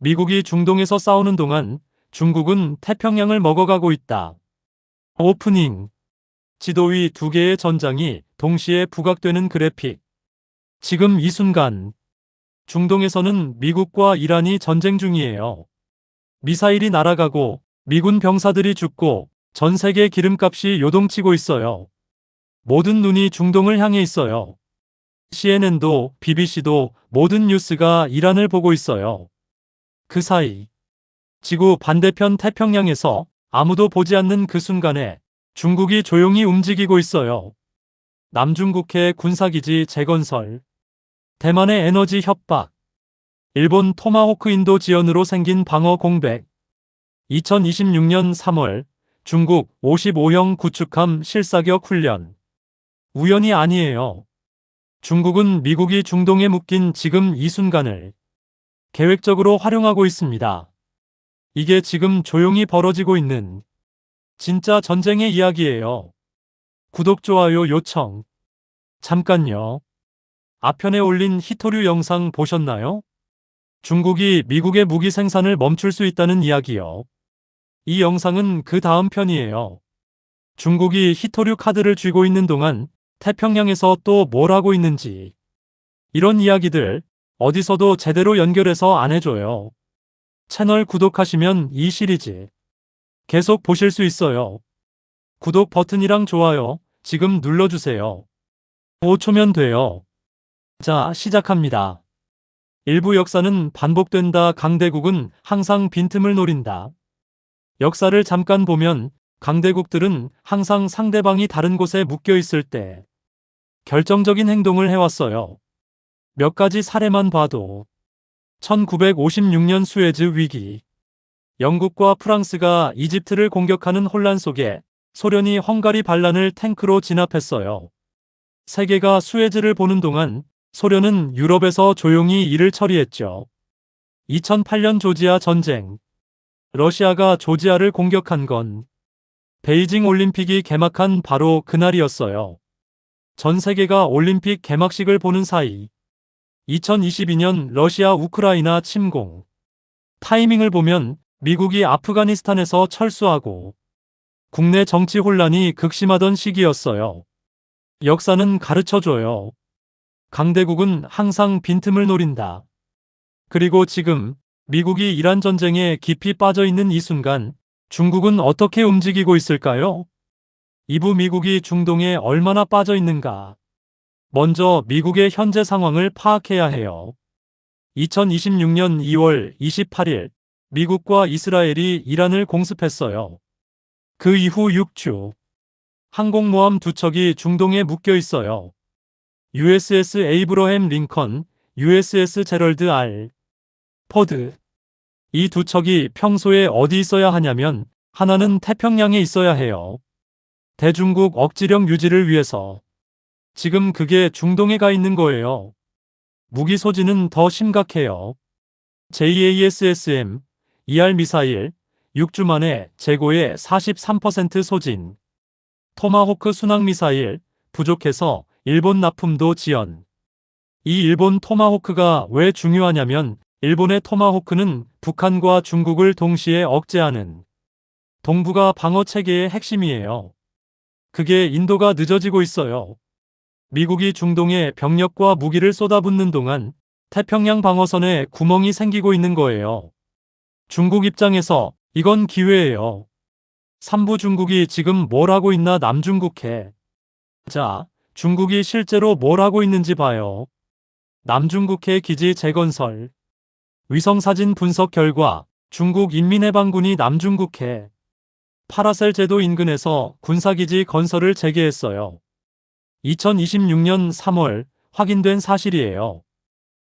미국이 중동에서 싸우는 동안 중국은 태평양을 먹어가고 있다. 오프닝. 지도 위 두 개의 전장이 동시에 부각되는 그래픽. 지금 이 순간 중동에서는 미국과 이란이 전쟁 중이에요. 미사일이 날아가고 미군 병사들이 죽고 전 세계 기름값이 요동치고 있어요. 모든 눈이 중동을 향해 있어요. CNN도 BBC도 모든 뉴스가 이란을 보고 있어요. 그 사이 지구 반대편 태평양에서 아무도 보지 않는 그 순간에 중국이 조용히 움직이고 있어요. 남중국해 군사기지 재건설, 대만의 에너지 협박, 일본 토마호크 인도 지연으로 생긴 방어 공백, 2026년 3월 중국 55형 구축함 실사격 훈련. 우연이 아니에요. 중국은 미국이 중동에 묶인 지금 이 순간을 계획적으로 활용하고 있습니다. 이게 지금 조용히 벌어지고 있는 진짜 전쟁의 이야기예요. 구독, 좋아요 요청. 잠깐요. 앞편에 올린 히토류 영상 보셨나요? 중국이 미국의 무기 생산을 멈출 수 있다는 이야기요. 이 영상은 그 다음 편이에요. 중국이 히토류 카드를 쥐고 있는 동안 태평양에서 또 뭘 하고 있는지. 이런 이야기들 어디서도 제대로 연결해서 안 해줘요. 채널 구독하시면 이 시리즈 계속 보실 수 있어요. 구독 버튼이랑 좋아요 지금 눌러주세요. 5초면 돼요. 자, 시작합니다. 일부 역사는 반복된다. 강대국은 항상 빈틈을 노린다. 역사를 잠깐 보면 강대국들은 항상 상대방이 다른 곳에 묶여 있을 때 결정적인 행동을 해왔어요. 몇 가지 사례만 봐도 1956년 수에즈 위기. 영국과 프랑스가 이집트를 공격하는 혼란 속에 소련이 헝가리 반란을 탱크로 진압했어요. 세계가 수에즈를 보는 동안 소련은 유럽에서 조용히 일을 처리했죠. 2008년 조지아 전쟁. 러시아가 조지아를 공격한 건 베이징 올림픽이 개막한 바로 그날이었어요. 전 세계가 올림픽 개막식을 보는 사이 2022년 러시아 우크라이나 침공. 타이밍을 보면 미국이 아프가니스탄에서 철수하고 국내 정치 혼란이 극심하던 시기였어요. 역사는 가르쳐줘요. 강대국은 항상 빈틈을 노린다. 그리고 지금 미국이 이란 전쟁에 깊이 빠져있는 이 순간 중국은 어떻게 움직이고 있을까요? 2부 미국이 중동에 얼마나 빠져있는가? 먼저 미국의 현재 상황을 파악해야 해요. 2026년 2월 28일 미국과 이스라엘이 이란을 공습했어요. 그 이후 6주 항공모함 2척이 중동에 묶여 있어요. USS 에이브러햄 링컨, USS 제럴드 R. 포드. 이 2척이 평소에 어디 있어야 하냐면 하나는 태평양에 있어야 해요. 대중국 억지력 유지를 위해서. 지금 그게 중동에 가 있는 거예요. 무기 소지는 더 심각해요. JASSM, ER 미사일, 6주 만에 재고의 43% 소진. 토마호크 순항 미사일, 부족해서 일본 납품도 지연. 이 일본 토마호크가 왜 중요하냐면 일본의 토마호크는 북한과 중국을 동시에 억제하는 동북아 방어 체계의 핵심이에요. 그게 인도가 늦어지고 있어요. 미국이 중동에 병력과 무기를 쏟아붓는 동안 태평양 방어선에 구멍이 생기고 있는 거예요. 중국 입장에서 이건 기회예요. 3부 중국이 지금 뭘 하고 있나 남중국해. 자, 중국이 실제로 뭘 하고 있는지 봐요. 남중국해 기지 재건설. 위성사진 분석 결과 중국 인민해방군이 남중국해 파라셀 제도 인근에서 군사기지 건설을 재개했어요. 2026년 3월 확인된 사실이에요.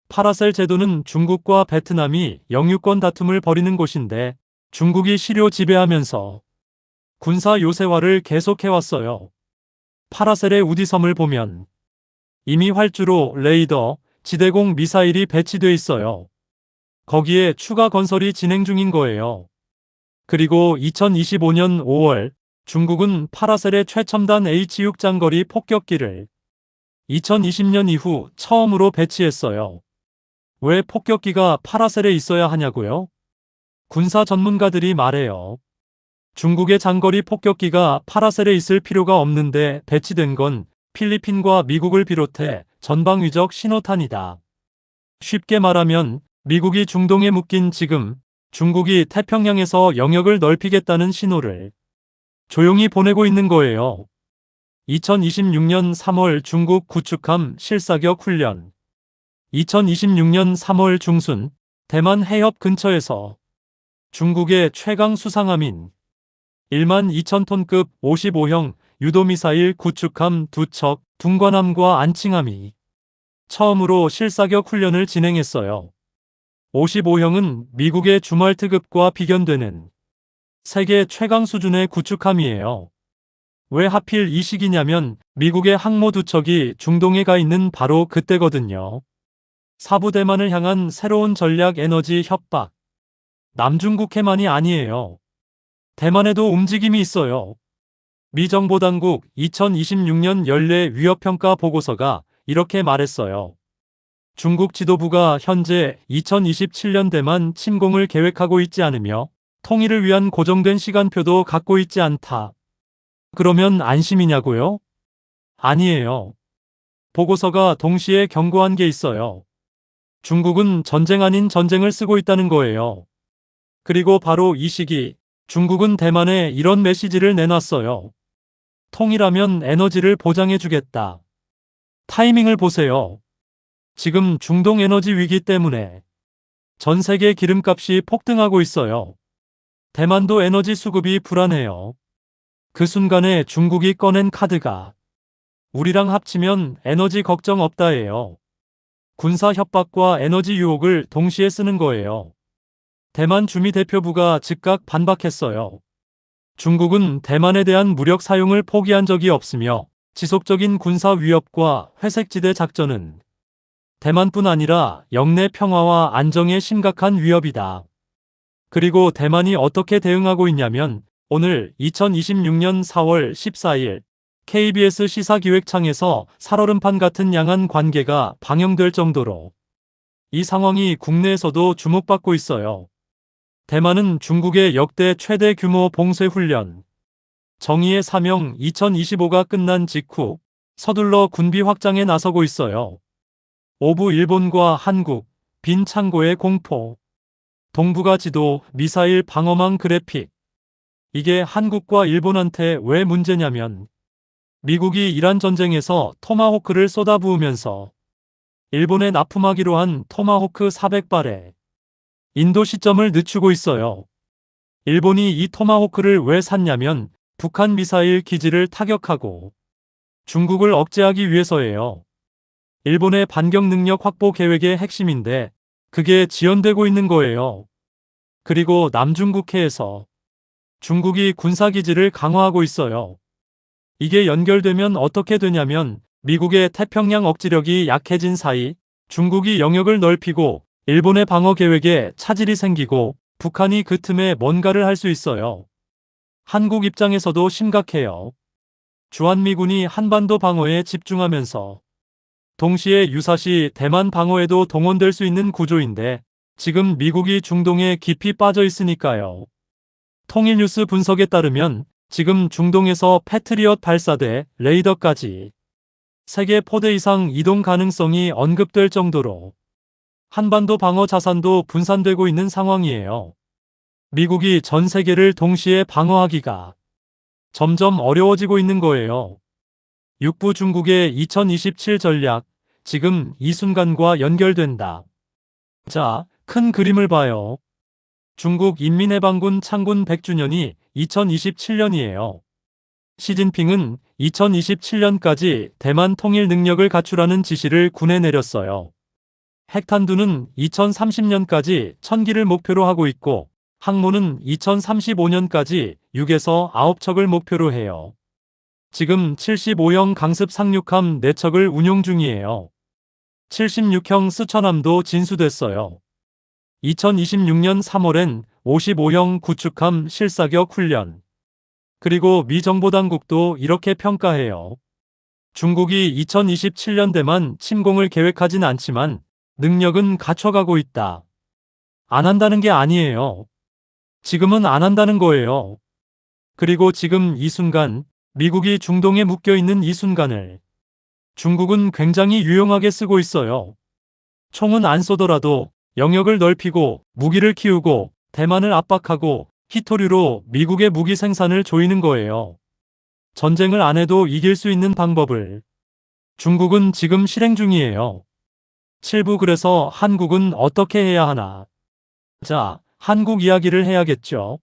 파라셀 제도는 중국과 베트남이 영유권 다툼을 벌이는 곳인데 중국이 시료 지배하면서 군사 요새화를 계속해왔어요. 파라셀의 우디섬을 보면 이미 활주로, 레이더, 지대공 미사일이 배치돼 있어요. 거기에 추가 건설이 진행 중인 거예요. 그리고 2025년 5월 중국은 파라셀의 최첨단 H-6 장거리 폭격기를 2020년 이후 처음으로 배치했어요. 왜 폭격기가 파라셀에 있어야 하냐고요? 군사 전문가들이 말해요. 중국의 장거리 폭격기가 파라셀에 있을 필요가 없는데 배치된 건 필리핀과 미국을 비롯해 전방위적 신호탄이다. 쉽게 말하면 미국이 중동에 묶인 지금 중국이 태평양에서 영역을 넓히겠다는 신호를 조용히 보내고 있는 거예요. 2026년 3월 중국 구축함 실사격 훈련. 2026년 3월 중순 대만 해협 근처에서 중국의 최강 수상함인 1만 2천 톤급 55형 유도미사일 구축함 2척, 둥관함과 안칭함이 처음으로 실사격 훈련을 진행했어요. 55형은 미국의 주말트급과 비견되는 세계 최강 수준의 구축함이에요. 왜 하필 이 시기냐면 미국의 항모 2척이 중동에 가 있는 바로 그때거든요. 사부 대만을 향한 새로운 전략 에너지 협박. 남중국해만이 아니에요. 대만에도 움직임이 있어요. 미 정보당국 2026년 연례 위협평가 보고서가 이렇게 말했어요. 중국 지도부가 현재 2027년 대만 침공을 계획하고 있지 않으며 통일을 위한 고정된 시간표도 갖고 있지 않다. 그러면 안심이냐고요? 아니에요. 보고서가 동시에 경고한 게 있어요. 중국은 전쟁 아닌 전쟁을 쓰고 있다는 거예요. 그리고 바로 이 시기 중국은 대만에 이런 메시지를 내놨어요. 통일하면 에너지를 보장해주겠다. 타이밍을 보세요. 지금 중동 에너지 위기 때문에 전 세계 기름값이 폭등하고 있어요. 대만도 에너지 수급이 불안해요. 그 순간에 중국이 꺼낸 카드가 우리랑 합치면 에너지 걱정 없다예요. 군사 협박과 에너지 유혹을 동시에 쓰는 거예요. 대만 주미 대표부가 즉각 반박했어요. 중국은 대만에 대한 무력 사용을 포기한 적이 없으며 지속적인 군사 위협과 회색지대 작전은 대만뿐 아니라 영내 평화와 안정에 심각한 위협이다. 그리고 대만이 어떻게 대응하고 있냐면 오늘 2026년 4월 14일 KBS 시사기획창에서 살얼음판 같은 양안 관계가 방영될 정도로 이 상황이 국내에서도 주목받고 있어요. 대만은 중국의 역대 최대 규모 봉쇄훈련 정의의 사명 2025가 끝난 직후 서둘러 군비 확장에 나서고 있어요. 오부 일본과 한국, 빈 창고의 공포, 동북아 지도, 미사일 방어망 그래픽. 이게 한국과 일본한테 왜 문제냐면 미국이 이란 전쟁에서 토마호크를 쏟아부으면서 일본에 납품하기로 한 토마호크 400발에 인도 시점을 늦추고 있어요. 일본이 이 토마호크를 왜 샀냐면 북한 미사일 기지를 타격하고 중국을 억제하기 위해서예요. 일본의 반격 능력 확보 계획의 핵심인데 그게 지연되고 있는 거예요. 그리고 남중국해에서 중국이 군사기지를 강화하고 있어요. 이게 연결되면 어떻게 되냐면 미국의 태평양 억지력이 약해진 사이 중국이 영역을 넓히고 일본의 방어 계획에 차질이 생기고 북한이 그 틈에 뭔가를 할 수 있어요. 한국 입장에서도 심각해요. 주한미군이 한반도 방어에 집중하면서 동시에 유사시 대만 방어에도 동원될 수 있는 구조인데 지금 미국이 중동에 깊이 빠져 있으니까요. 통일뉴스 분석에 따르면 지금 중동에서 패트리엇 발사대, 레이더까지 3개 포대 이상 이동 가능성이 언급될 정도로 한반도 방어 자산도 분산되고 있는 상황이에요. 미국이 전 세계를 동시에 방어하기가 점점 어려워지고 있는 거예요. 육부 중국의 2027 전략, 지금 이 순간과 연결된다. 자, 큰 그림을 봐요. 중국 인민해방군 창군 100주년이 2027년이에요. 시진핑은 2027년까지 대만 통일 능력을 갖추라는 지시를 군에 내렸어요. 핵탄두는 2030년까지 1000기를 목표로 하고 있고 항모는 2035년까지 6에서 9척을 목표로 해요. 지금 75형 강습 상륙함 4척을 운용 중이에요. 76형 스천함도 진수됐어요. 2026년 3월엔 55형 구축함 실사격 훈련. 그리고 미 정보당국도 이렇게 평가해요. 중국이 2027년 대만 침공을 계획하진 않지만 능력은 갖춰가고 있다. 안 한다는 게 아니에요. 지금은 안 한다는 거예요. 그리고 지금 이 순간, 미국이 중동에 묶여 있는 이 순간을 중국은 굉장히 유용하게 쓰고 있어요. 총은 안 쏘더라도 영역을 넓히고 무기를 키우고 대만을 압박하고 히토류로 미국의 무기 생산을 조이는 거예요. 전쟁을 안 해도 이길 수 있는 방법을 중국은 지금 실행 중이에요. 7부 그래서 한국은 어떻게 해야 하나? 자, 한국 이야기를 해야겠죠.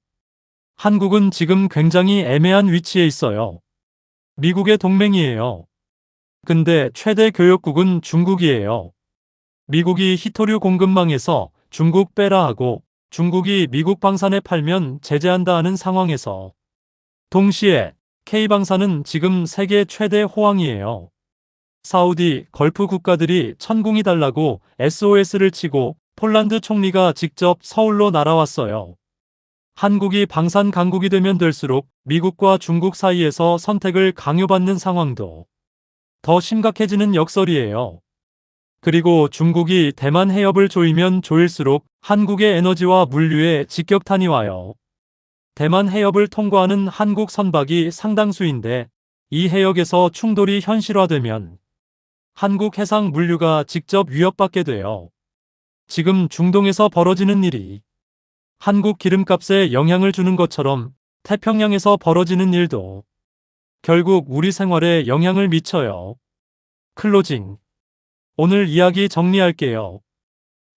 한국은 지금 굉장히 애매한 위치에 있어요. 미국의 동맹이에요. 근데 최대 교역국은 중국이에요. 미국이 히토류 공급망에서 중국 빼라 하고 중국이 미국 방산에 팔면 제재한다 하는 상황에서 동시에 K방산은 지금 세계 최대 호황이에요. 사우디, 걸프 국가들이 천궁이 달라고 SOS를 치고 폴란드 총리가 직접 서울로 날아왔어요. 한국이 방산 강국이 되면 될수록 미국과 중국 사이에서 선택을 강요받는 상황도 더 심각해지는 역설이에요. 그리고 중국이 대만 해협을 조이면 조일수록 한국의 에너지와 물류에 직격탄이 와요. 대만 해협을 통과하는 한국 선박이 상당수인데 이 해역에서 충돌이 현실화되면 한국 해상 물류가 직접 위협받게 돼요. 지금 중동에서 벌어지는 일이 한국 기름값에 영향을 주는 것처럼 태평양에서 벌어지는 일도 결국 우리 생활에 영향을 미쳐요. 클로징. 오늘 이야기 정리할게요.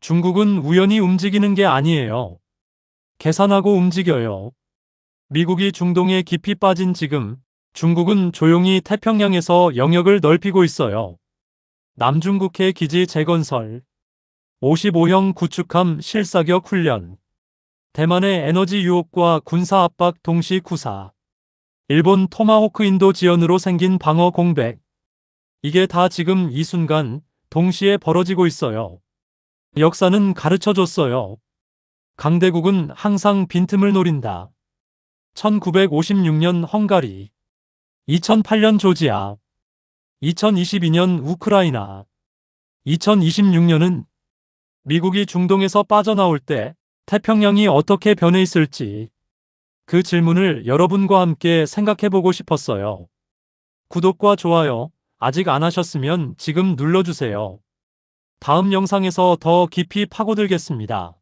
중국은 우연히 움직이는 게 아니에요. 계산하고 움직여요. 미국이 중동에 깊이 빠진 지금 중국은 조용히 태평양에서 영역을 넓히고 있어요. 남중국해 기지 재건설, 55형 구축함 실사격 훈련, 대만의 에너지 유혹과 군사 압박 동시 구사, 일본 토마호크 인도 지연으로 생긴 방어 공백. 이게 다 지금 이 순간 동시에 벌어지고 있어요. 역사는 가르쳐줬어요. 강대국은 항상 빈틈을 노린다. 1956년 헝가리, 2008년 조지아, 2022년 우크라이나, 2026년은 미국이 중동에서 빠져나올 때 태평양이 어떻게 변해 있을지 그 질문을 여러분과 함께 생각해보고 싶었어요. 구독과 좋아요 아직 안 하셨으면 지금 눌러주세요. 다음 영상에서 더 깊이 파고들겠습니다.